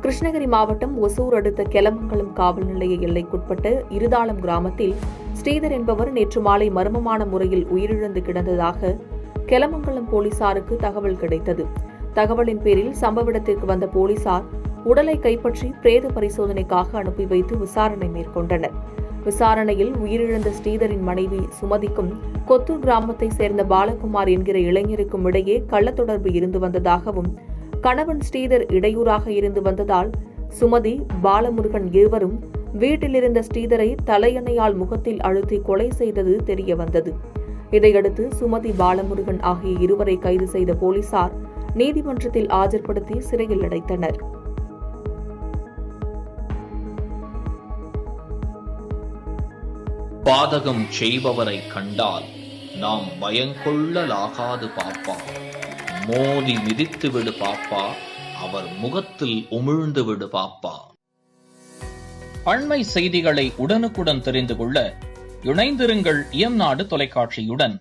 கிருஷ்ணகிரி மாவட்டம் ஒசூர் அடுத்த கெலமங்கலம் காவல் நிலைய எல்லைக்குட்பட்ட இருதாளம் கிராமத்தில் ஸ்ரீதர் என்பவர் நேற்று மாலை மர்மமான முறையில் உயிரிழந்து கிடந்ததாக கெலமங்கலம் போலீசாருக்கு தகவல் கிடைத்தது. தகவலின் பேரில் சம்பவ இடத்திற்கு வந்த போலீசார் உடலை கைப்பற்றி பிரேத பரிசோதனைக்காக அனுப்பி வைத்து விசாரணை மேற்கொண்டனர். விசாரணையில் உயிரிழந்த ஸ்ரீதரின் மனைவி சுமதிக்கும் கொத்தூர் கிராமத்தை சேர்ந்த பாலகுமார் என்கிற இளைஞருக்கும் இடையே கள்ளத்தொடர்பு இருந்து வந்ததாகவும், கணவன் ஸ்ரீதர் இடையூறாக இருந்து வந்ததால் சுமதி, பாலமுருகன் இருவரும் வீட்டில் இருந்த ஸ்ரீதரை தலையணையால் முகத்தில் அழுத்தி கொலை செய்தது தெரியவந்தது. இதையடுத்து சுமதி, பாலமுருகன் ஆகிய இருவரை கைது செய்த போலீசார் நீதிமன்றத்தில் ஆஜர்படுத்தி சிறையில் அடைத்தனர். பாதகம் செய்பவரை கண்டால் நாம் பயங்கொள்ளலாகாது பாப்பா. மோதி மிதித்து விடு பாப்பா, அவர் முகத்தில் உமிழ்ந்து விடு பாப்பா. அண்மை செய்திகளை உடனுக்குடன் தெரிந்து கொள்ள இணைந்திருங்கள் இயம்நாடு தொலைக்காட்சியுடன்.